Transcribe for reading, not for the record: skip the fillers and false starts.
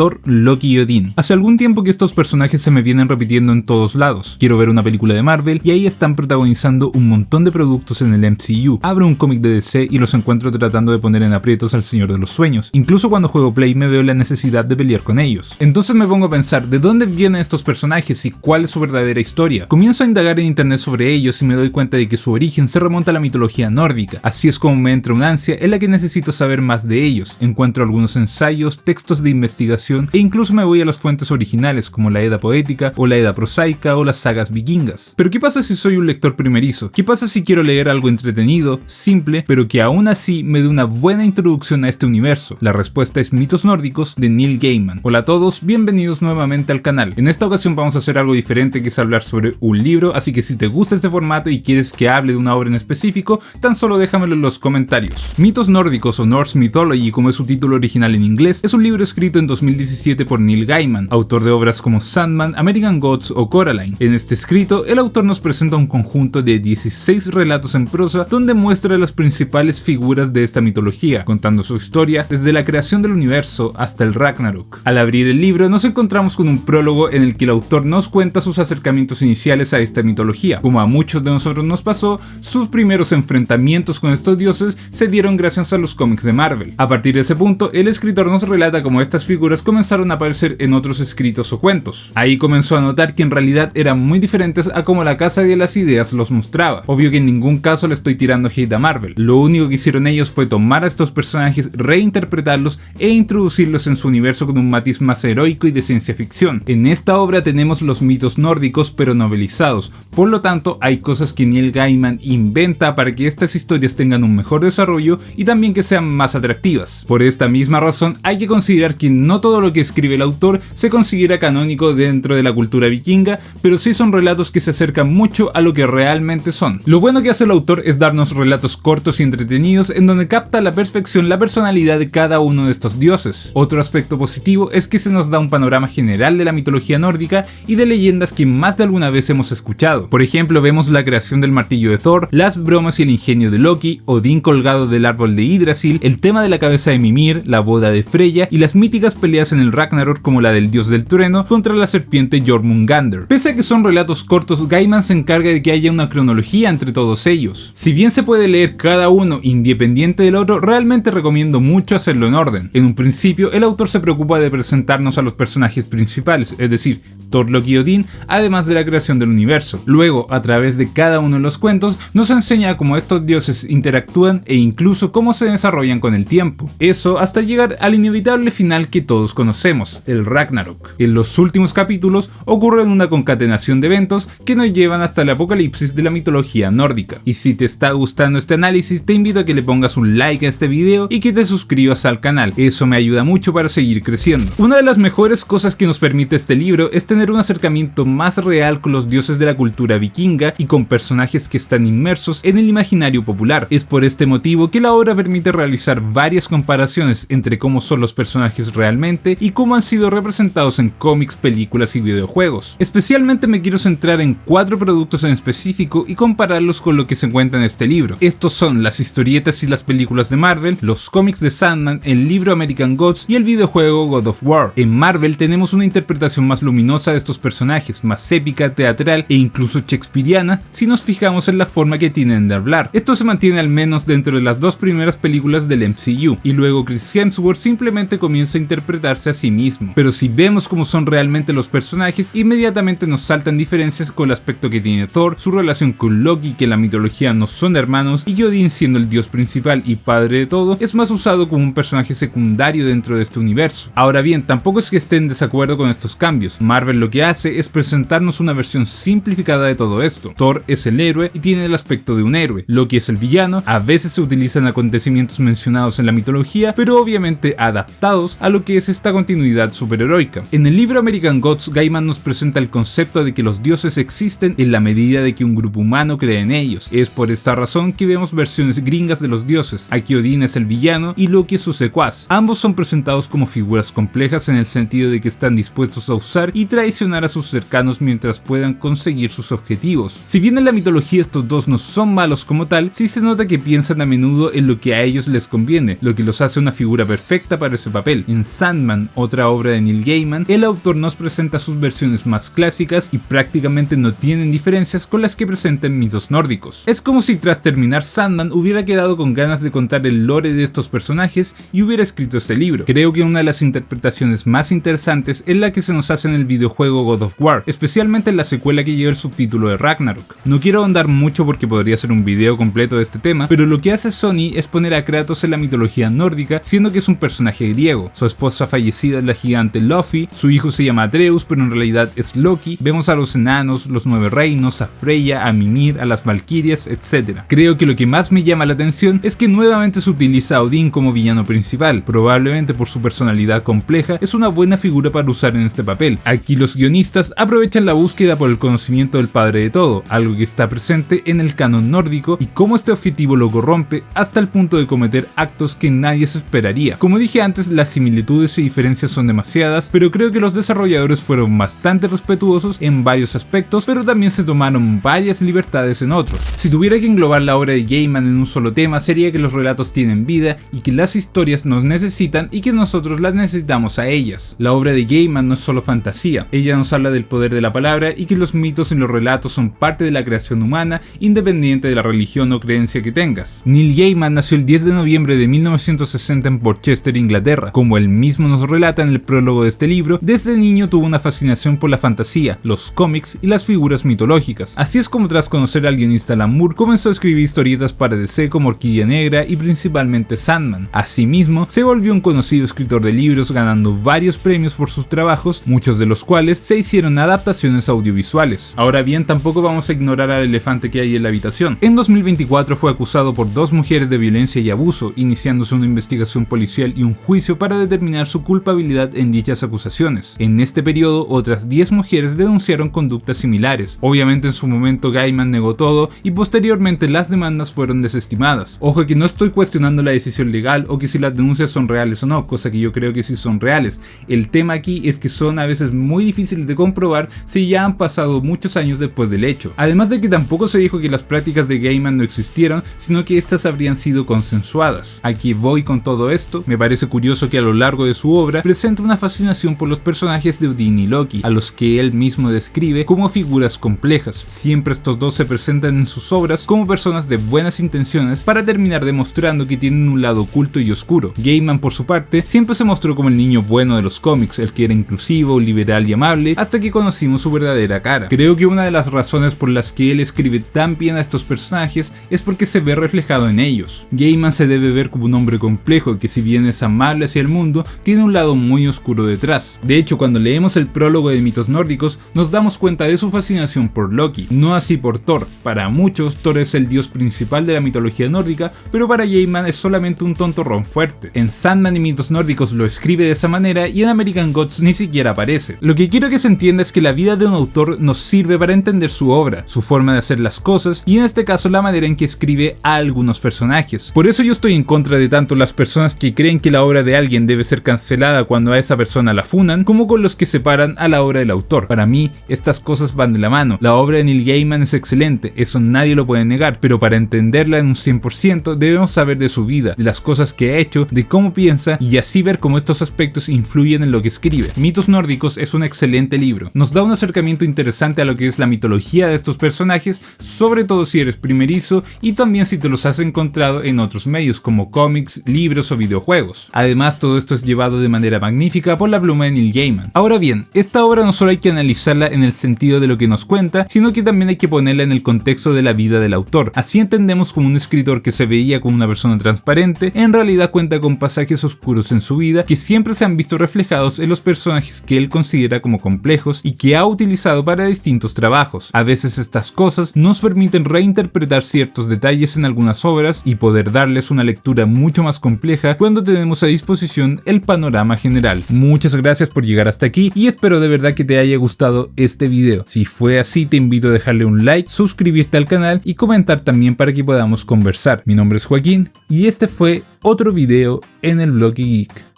Thor, Loki y Odín. Hace algún tiempo que estos personajes se me vienen repitiendo en todos lados. Quiero ver una película de Marvel y ahí están protagonizando un montón de productos en el MCU. Abro un cómic de DC y los encuentro tratando de poner en aprietos al Señor de los Sueños. Incluso cuando juego Play me veo la necesidad de pelear con ellos. Entonces me pongo a pensar de dónde vienen estos personajes y cuál es su verdadera historia. Comienzo a indagar en internet sobre ellos y me doy cuenta de que su origen se remonta a la mitología nórdica. Así es como me entra una ansia en la que necesito saber más de ellos. Encuentro algunos ensayos, textos de investigación e incluso me voy a las fuentes originales como la Edda poética o la Edda prosaica o las sagas vikingas. Pero ¿qué pasa si soy un lector primerizo? ¿Qué pasa si quiero leer algo entretenido, simple, pero que aún así me dé una buena introducción a este universo? La respuesta es Mitos Nórdicos de Neil Gaiman. Hola a todos, bienvenidos nuevamente al canal. En esta ocasión vamos a hacer algo diferente, que es hablar sobre un libro, así que si te gusta este formato y quieres que hable de una obra en específico, tan solo déjamelo en los comentarios. Mitos Nórdicos o Norse Mythology, como es su título original en inglés, es un libro escrito en 2017 por Neil Gaiman, autor de obras como Sandman, American Gods o Coraline. En este escrito, el autor nos presenta un conjunto de 16 relatos en prosa donde muestra las principales figuras de esta mitología, contando su historia desde la creación del universo hasta el Ragnarok. Al abrir el libro nos encontramos con un prólogo en el que el autor nos cuenta sus acercamientos iniciales a esta mitología. Como a muchos de nosotros nos pasó, sus primeros enfrentamientos con estos dioses se dieron gracias a los cómics de Marvel. A partir de ese punto, el escritor nos relata cómo estas figuras comenzaron a aparecer en otros escritos o cuentos. Ahí comenzó a notar que en realidad eran muy diferentes a como la Casa de las Ideas los mostraba. Obvio que en ningún caso le estoy tirando hate a Marvel. Lo único que hicieron ellos fue tomar a estos personajes, reinterpretarlos e introducirlos en su universo con un matiz más heroico y de ciencia ficción. En esta obra tenemos los mitos nórdicos pero novelizados, por lo tanto hay cosas que Neil Gaiman inventa para que estas historias tengan un mejor desarrollo y también que sean más atractivas. Por esta misma razón hay que considerar que no todo lo que escribe el autor se considera canónico dentro de la cultura vikinga, pero sí son relatos que se acercan mucho a lo que realmente son. Lo bueno que hace el autor es darnos relatos cortos y entretenidos en donde capta a la perfección la personalidad de cada uno de estos dioses. Otro aspecto positivo es que se nos da un panorama general de la mitología nórdica y de leyendas que más de alguna vez hemos escuchado. Por ejemplo, vemos la creación del martillo de Thor, las bromas y el ingenio de Loki, Odín colgado del árbol de Yggdrasil, el tema de la cabeza de Mimir, la boda de Freya y las míticas peleas en el Ragnarok como la del dios del trueno contra la serpiente Jormungandr. Pese a que son relatos cortos, Gaiman se encarga de que haya una cronología entre todos ellos. Si bien se puede leer cada uno independiente del otro, realmente recomiendo mucho hacerlo en orden. En un principio, el autor se preocupa de presentarnos a los personajes principales, es decir, Thor, Loki y Odín, además de la creación del universo. Luego, a través de cada uno de los cuentos, nos enseña cómo estos dioses interactúan e incluso cómo se desarrollan con el tiempo. Eso hasta llegar al inevitable final que todos conocemos, el Ragnarok. En los últimos capítulos ocurre una concatenación de eventos que nos llevan hasta el apocalipsis de la mitología nórdica. Y si te está gustando este análisis, te invito a que le pongas un like a este video y que te suscribas al canal. Eso me ayuda mucho para seguir creciendo. Una de las mejores cosas que nos permite este libro es tener un acercamiento más real con los dioses de la cultura vikinga y con personajes que están inmersos en el imaginario popular. Es por este motivo que la obra permite realizar varias comparaciones entre cómo son los personajes realmente y cómo han sido representados en cómics, películas y videojuegos. Especialmente me quiero centrar en 4 productos en específico y compararlos con lo que se encuentra en este libro. Estos son las historietas y las películas de Marvel, los cómics de Sandman, el libro American Gods y el videojuego God of War. En Marvel tenemos una interpretación más luminosa de estos personajes, más épica, teatral e incluso shakespeariana si nos fijamos en la forma que tienen de hablar. Esto se mantiene al menos dentro de las 2 primeras películas del MCU y luego Chris Hemsworth simplemente comienza a interpretarse a sí mismo. Pero si vemos cómo son realmente los personajes, inmediatamente nos saltan diferencias con el aspecto que tiene Thor, su relación con Loki, que en la mitología no son hermanos, y Odín, siendo el dios principal y padre de todo, es más usado como un personaje secundario dentro de este universo. Ahora bien, tampoco es que esté en desacuerdo con estos cambios. Marvel lo que hace es presentarnos una versión simplificada de todo esto. Thor es el héroe y tiene el aspecto de un héroe. Loki es el villano, a veces se utilizan acontecimientos mencionados en la mitología, pero obviamente adaptados a lo que es esta continuidad superheroica. En el libro American Gods, Gaiman nos presenta el concepto de que los dioses existen en la medida de que un grupo humano cree en ellos. Es por esta razón que vemos versiones gringas de los dioses. Aquí Odín es el villano y Loki es su secuaz. Ambos son presentados como figuras complejas en el sentido de que están dispuestos a usar y traicionar a sus cercanos mientras puedan conseguir sus objetivos. Si bien en la mitología estos dos no son malos como tal, sí se nota que piensan a menudo en lo que a ellos les conviene, lo que los hace una figura perfecta para ese papel. En Sandman Sandman, otra obra de Neil Gaiman, el autor nos presenta sus versiones más clásicas y prácticamente no tienen diferencias con las que presenta en mitos nórdicos. Es como si tras terminar Sandman hubiera quedado con ganas de contar el lore de estos personajes y hubiera escrito este libro. Creo que una de las interpretaciones más interesantes es la que se nos hace en el videojuego God of War, especialmente en la secuela que lleva el subtítulo de Ragnarok. No quiero ahondar mucho porque podría ser un video completo de este tema, pero lo que hace Sony es poner a Kratos en la mitología nórdica, siendo que es un personaje griego. Su esposa fallecida es la gigante Lofi, su hijo se llama Atreus, pero en realidad es Loki. Vemos a los enanos, los 9 reinos, a Freya, a Mimir, a las valquirias, etc. Creo que lo que más me llama la atención es que nuevamente se utiliza a Odín como villano principal. Probablemente por su personalidad compleja, es una buena figura para usar en este papel. Aquí los guionistas aprovechan la búsqueda por el conocimiento del padre de todo, algo que está presente en el canon nórdico, y cómo este objetivo lo corrompe hasta el punto de cometer actos que nadie se esperaría. Como dije antes, las similitudes y diferencias son demasiadas, pero creo que los desarrolladores fueron bastante respetuosos en varios aspectos, pero también se tomaron varias libertades en otros. Si tuviera que englobar la obra de Gaiman en un solo tema, sería que los relatos tienen vida y que las historias nos necesitan y que nosotros las necesitamos a ellas. La obra de Gaiman no es solo fantasía, ella nos habla del poder de la palabra y que los mitos y los relatos son parte de la creación humana, independiente de la religión o creencia que tengas. Neil Gaiman nació el 10 de noviembre de 1960 en Portchester, Inglaterra. Como él mismo nos relata en el prólogo de este libro, desde niño tuvo una fascinación por la fantasía, los cómics y las figuras mitológicas. Así es como tras conocer al guionista Alan Moore, comenzó a escribir historietas para DC como Orquídea Negra y principalmente Sandman. Asimismo, se volvió un conocido escritor de libros, ganando varios premios por sus trabajos, muchos de los cuales se hicieron adaptaciones audiovisuales. Ahora bien, tampoco vamos a ignorar al elefante que hay en la habitación. En 2024 fue acusado por 2 mujeres de violencia y abuso, iniciándose una investigación policial y un juicio para determinar su culpabilidad en dichas acusaciones. En este periodo, otras 10 mujeres denunciaron conductas similares. Obviamente en su momento Gaiman negó todo y posteriormente las demandas fueron desestimadas. Ojo que no estoy cuestionando la decisión legal o que si las denuncias son reales o no, cosa que yo creo que sí son reales. El tema aquí es que son a veces muy difíciles de comprobar si ya han pasado muchos años después del hecho. Además de que tampoco se dijo que las prácticas de Gaiman no existieron, sino que estas habrían sido consensuadas. Aquí voy con todo esto. Me parece curioso que a lo largo de su obra presenta una fascinación por los personajes de Odín y Loki, a los que él mismo describe como figuras complejas. Siempre estos dos se presentan en sus obras como personas de buenas intenciones para terminar demostrando que tienen un lado oculto y oscuro. Gaiman, por su parte, siempre se mostró como el niño bueno de los cómics, el que era inclusivo, liberal y amable, hasta que conocimos su verdadera cara. Creo que una de las razones por las que él escribe tan bien a estos personajes es porque se ve reflejado en ellos. Gaiman se debe ver como un hombre complejo que, si bien es amable hacia el mundo, tiene un lado muy oscuro detrás. De hecho, cuando leemos el prólogo de mitos nórdicos, nos damos cuenta de su fascinación por Loki, no así por Thor. Para muchos, Thor es el dios principal de la mitología nórdica, pero para Gaiman es solamente un tontorrón fuerte. En Sandman y mitos nórdicos lo escribe de esa manera y en American Gods ni siquiera aparece. Lo que quiero que se entienda es que la vida de un autor nos sirve para entender su obra, su forma de hacer las cosas y en este caso la manera en que escribe a algunos personajes. Por eso yo estoy en contra de tanto las personas que creen que la obra de alguien debe ser cancelada cuando a esa persona la funan, como con los que separan a la obra del autor. Para mí, estas cosas van de la mano. La obra de Neil Gaiman es excelente, eso nadie lo puede negar, pero para entenderla en un 100% debemos saber de su vida, de las cosas que ha hecho, de cómo piensa y así ver cómo estos aspectos influyen en lo que escribe. Mitos nórdicos es un excelente libro. Nos da un acercamiento interesante a lo que es la mitología de estos personajes, sobre todo si eres primerizo y también si te los has encontrado en otros medios como cómics, libros o videojuegos. Además, todo esto es llevado de manera magnífica por la pluma de Neil Gaiman. Ahora bien, esta obra no solo hay que analizarla en el sentido de lo que nos cuenta, sino que también hay que ponerla en el contexto de la vida del autor. Así entendemos como un escritor que se veía como una persona transparente, en realidad cuenta con pasajes oscuros en su vida que siempre se han visto reflejados en los personajes que él considera como complejos y que ha utilizado para distintos trabajos. A veces estas cosas nos permiten reinterpretar ciertos detalles en algunas obras y poder darles una lectura mucho más compleja cuando tenemos a disposición el panorama general. Muchas gracias por llegar hasta aquí y espero de verdad que te haya gustado este video. Si fue así, te invito a dejarle un like, suscribirte al canal y comentar también para que podamos conversar. Mi nombre es Joaquín y este fue otro video en el Bloque Geek.